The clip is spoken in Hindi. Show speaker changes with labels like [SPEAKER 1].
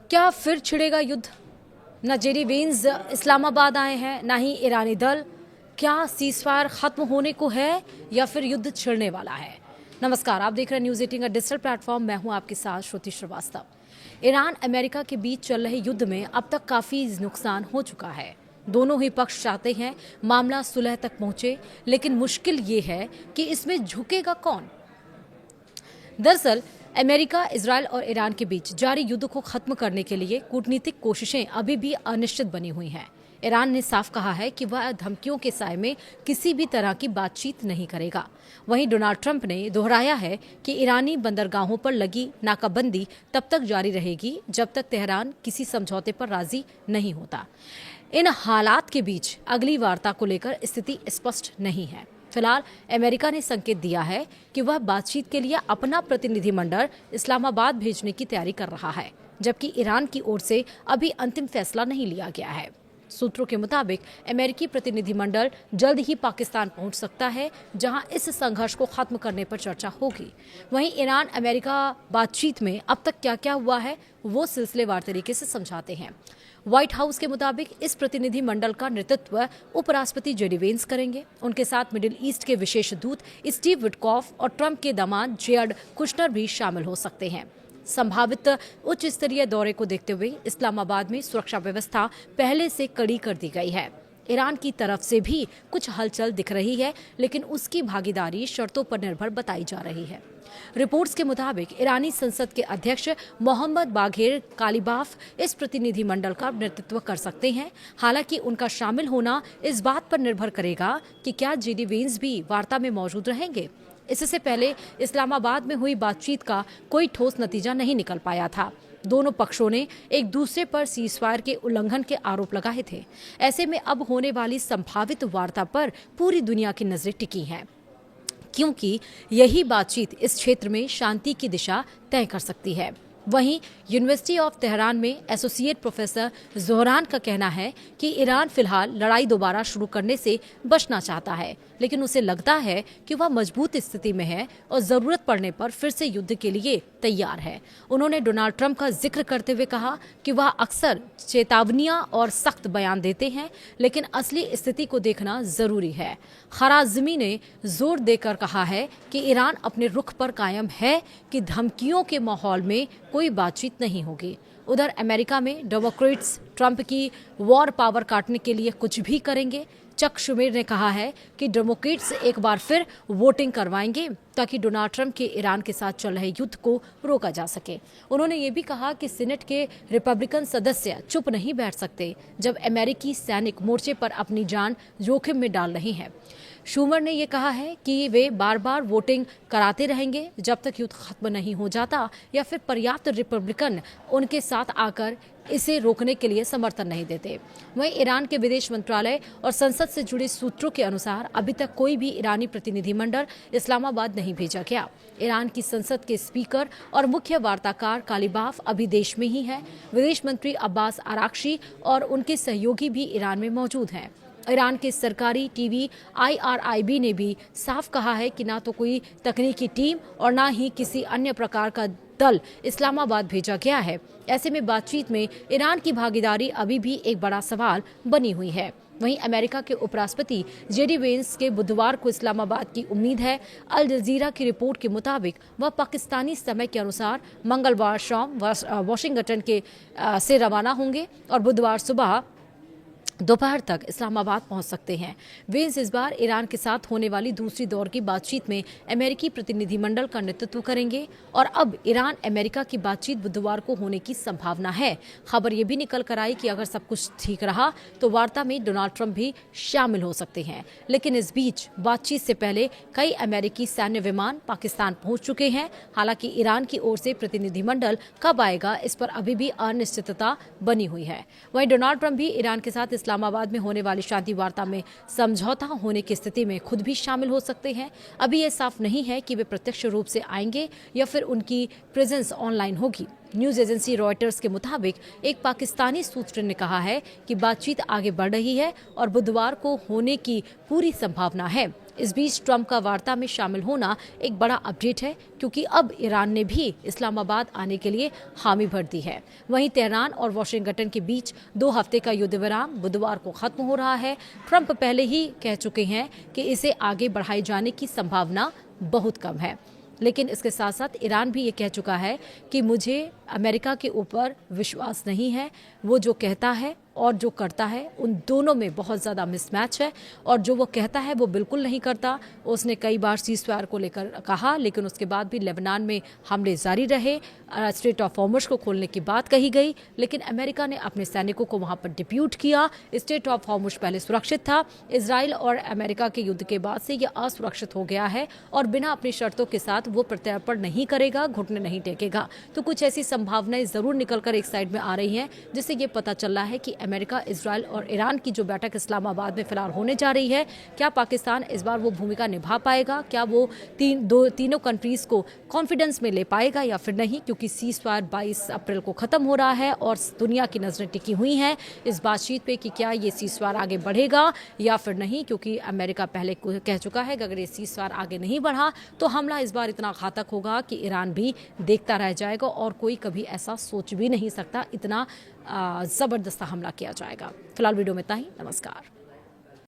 [SPEAKER 1] क्या फिर छिड़ेगा युद्ध? न जेडी वेंस इस्लामाबाद आए हैं, ना ही ईरानी दल। क्या सीजफायर खत्म होने को है या फिर युद्ध छिड़ने वाला है? नमस्कार, आप देख रहे हैं न्यूज 18 का डिजिटल प्लेटफॉर्म। मैं हूं आपके साथ श्रुति श्रीवास्तव। ईरान अमेरिका के बीच चल रहे युद्ध में अब तक काफी नुकसान हो चुका है। दोनों ही पक्ष चाहते हैं मामला सुलह तक पहुंचे, लेकिन मुश्किल ये है कि इसमें झुकेगा कौन। दरअसल अमेरिका, इजरायल और ईरान के बीच जारी युद्ध को खत्म करने के लिए कूटनीतिक कोशिशें अभी भी अनिश्चित बनी हुई हैं। ईरान ने साफ कहा है कि वह धमकियों के साए में किसी भी तरह की बातचीत नहीं करेगा। वहीं डोनाल्ड ट्रंप ने दोहराया है कि ईरानी बंदरगाहों पर लगी नाकाबंदी तब तक जारी रहेगी जब तक तेहरान किसी समझौते पर राजी नहीं होता। इन हालात के बीच अगली वार्ता को लेकर स्थिति स्पष्ट नहीं है। फिलहाल अमेरिका ने संकेत दिया है कि वह बातचीत के लिए अपना प्रतिनिधिमंडल इस्लामाबाद भेजने की तैयारी कर रहा है, जबकि ईरान की ओर से अभी अंतिम फैसला नहीं लिया गया है। सूत्रों के मुताबिक अमेरिकी प्रतिनिधिमंडल जल्द ही पाकिस्तान पहुंच सकता है, जहां इस संघर्ष को खत्म करने पर चर्चा होगी। वहीं ईरान अमेरिका बातचीत में अब तक क्या क्या हुआ है वो सिलसिलेवार तरीके से समझाते हैं। व्हाइट हाउस के मुताबिक इस प्रतिनिधि मंडल का नेतृत्व उपराष्ट्रपति जेडी वेंस करेंगे। उनके साथ मिडिल ईस्ट के विशेष दूत स्टीव विटकॉफ और ट्रंप के दामाद जेयर्ड कुशनर भी शामिल हो सकते हैं। संभावित उच्च स्तरीय दौरे को देखते हुए इस्लामाबाद में सुरक्षा व्यवस्था पहले से कड़ी कर दी गई है। ईरान की तरफ से भी कुछ हलचल दिख रही है, लेकिन उसकी भागीदारी शर्तों पर निर्भर बताई जा रही है। रिपोर्ट्स के मुताबिक ईरानी संसद के अध्यक्ष मोहम्मद बाघेर कालिबाफ इस प्रतिनिधिमंडल का नेतृत्व कर सकते हैं। हालांकि उनका शामिल होना इस बात पर निर्भर करेगा कि क्या जेडी वेंस भी वार्ता में मौजूद रहेंगे। इससे पहले इस्लामाबाद में हुई बातचीत का कोई ठोस नतीजा नहीं निकल पाया था। दोनों पक्षों ने एक दूसरे पर सीजफायर के उल्लंघन के आरोप लगाए थे। ऐसे में अब होने वाली संभावित वार्ता पर पूरी दुनिया की नजरें टिकी हैं, क्योंकि यही बातचीत इस क्षेत्र में शांति की दिशा तय कर सकती है। वहीं यूनिवर्सिटी ऑफ तेहरान में एसोसिएट प्रोफेसर जोहरान का कहना है कि ईरान फिलहाल लड़ाई दोबारा शुरू करने से बचना चाहता है, लेकिन उसे लगता है कि वह मजबूत स्थिति में है और जरूरत पड़ने पर फिर से युद्ध के लिए तैयार है। उन्होंने डोनाल्ड ट्रंप का जिक्र करते हुए कहा कि वह अक्सर चेतावनियां और सख्त बयान देते हैं, लेकिन असली स्थिति को देखना जरूरी है। खराज़मी ने जोर देकर कहा है कि ईरान अपने रुख पर कायम है कि धमकियों के माहौल में कोई बातचीत नहीं होगी। उधर अमेरिका में डेमोक्रेट्स ट्रंप की वॉर पावर काटने के लिए कुछ भी करेंगे। चक शुमेर ने कहा है कि डेमोक्रेट्स एक बार फिर वोटिंग करवाएंगे ताकि डोनाल्ड ट्रंप के ईरान के साथ चल रहे युद्ध को रोका जा सके। उन्होंने ये भी कहा कि सीनेट के रिपब्लिकन सदस्य चुप नहीं बैठ सकते जब अमेरिकी सैनिक मोर्चे पर अपनी जान जोखिम में डाल रहे हैं। शूमर ने यह कहा है कि वे बार बार वोटिंग कराते रहेंगे जब तक युद्ध खत्म नहीं हो जाता या फिर पर्याप्त रिपब्लिकन उनके साथ आकर इसे रोकने के लिए समर्थन नहीं देते। वहीं ईरान के विदेश मंत्रालय और संसद से जुड़े सूत्रों के अनुसार अभी तक कोई भी ईरानी प्रतिनिधिमंडल इस्लामाबाद नहीं भेजा गया। ईरान की संसद के स्पीकर और मुख्य वार्ताकार कालिबाफ अभी देश में ही है। विदेश मंत्री अब्बास आराक्ची और उनके सहयोगी भी ईरान में मौजूद हैं। ईरान के सरकारी टीवी IRIB ने भी साफ कहा है कि ना तो कोई तकनीकी टीम और ना ही किसी अन्य प्रकार का दल इस्लामाबाद भेजा गया है। ऐसे में बातचीत में ईरान की भागीदारी अभी भी एक बड़ा सवाल बनी हुई है। वहीं अमेरिका के उपराष्ट्रपति जेडी वेंस के बुधवार को इस्लामाबाद की उम्मीद है। अल जजीरा की रिपोर्ट के मुताबिक वह पाकिस्तानी समय के अनुसार मंगलवार शाम वाशिंगटन से रवाना होंगे और बुधवार सुबह दोपहर तक इस्लामाबाद पहुंच सकते हैं। वेंस इस बार ईरान के साथ होने वाली दूसरी दौर की बातचीत में अमेरिकी प्रतिनिधिमंडल का नेतृत्व करेंगे और अब ईरान अमेरिका की बातचीत बुधवार को होने की संभावना है। खबर ये भी निकल कर आई कि अगर सब कुछ ठीक रहा तो वार्ता में डोनाल्ड ट्रंप भी शामिल हो सकते हैं। लेकिन इस बीच बातचीत से पहले कई अमेरिकी सैन्य विमान पाकिस्तान पहुंच चुके हैं। हालांकि ईरान की ओर से प्रतिनिधिमंडल कब आएगा, इस पर अभी भी अनिश्चितता बनी हुई है। वहीं डोनाल्ड ट्रंप भी ईरान के साथ इस्लामाबाद में होने वाली शांति वार्ता में समझौता होने की स्थिति में खुद भी शामिल हो सकते हैं। अभी ये साफ नहीं है कि वे प्रत्यक्ष रूप से आएंगे या फिर उनकी प्रेजेंस ऑनलाइन होगी। न्यूज एजेंसी रॉयटर्स के मुताबिक एक पाकिस्तानी सूत्र ने कहा है कि बातचीत आगे बढ़ रही है और बुधवार को होने की पूरी संभावना है। इस बीच ट्रंप का वार्ता में शामिल होना एक बड़ा अपडेट है, क्योंकि अब ईरान ने भी इस्लामाबाद आने के लिए हामी भर दी है। वहीं तेहरान और वाशिंगटन के बीच 2 हफ्ते का युद्ध विराम बुधवार को खत्म हो रहा है। ट्रंप पहले ही कह चुके हैं कि इसे आगे बढ़ाए जाने की संभावना बहुत कम है, लेकिन इसके साथ साथ ईरान भी ये कह चुका है कि मुझे अमेरिका के ऊपर विश्वास नहीं है। वो जो कहता है और जो करता है उन दोनों में बहुत ज़्यादा मिसमैच है, और जो वो कहता है वो बिल्कुल नहीं करता। उसने कई बार सीज़फायर को लेकर कहा, लेकिन उसके बाद भी लेबनान में हमले जारी रहे। स्ट्रेट ऑफ हॉर्मुज को खोलने की बात कही गई, लेकिन अमेरिका ने अपने सैनिकों को वहाँ पर डिप्यूट किया। स्ट्रेट ऑफ हॉर्मुज पहले सुरक्षित था, इसराइल और अमेरिका के युद्ध के बाद से ये असुरक्षित हो गया है, और बिना अपनी शर्तों के साथ वो प्रत्यर्पण नहीं करेगा, घुटने नहीं टेकेगा। तो कुछ ऐसी संभावनाएं जरूर निकलकर एक साइड में आ रही हैं, जिससे ये पता चल रहा है कि अमेरिका, इजराइल और ईरान की जो बैठक इस्लामाबाद में फिलहाल होने जा रही है, क्या पाकिस्तान इस बार वो भूमिका निभा पाएगा? क्या वो तीनों कंट्रीज को कॉन्फिडेंस में ले पाएगा या फिर नहीं? क्योंकि सीज़फायर 22 अप्रैल को खत्म हो रहा है और दुनिया की नजरें टिकी हुई हैं इस बातचीत पे कि क्या ये सीज़फायर आगे बढ़ेगा या फिर नहीं, क्योंकि अमेरिका पहले कह चुका है कि अगर ये सीज़फायर आगे नहीं बढ़ा तो हमला इस बार इतना घातक होगा कि ईरान भी देखता रह जाएगा, और कोई कभी ऐसा सोच भी नहीं सकता इतना ज़बरदस्त हमला किया जाएगा। फिलहाल वीडियो में इतना ही। नमस्कार।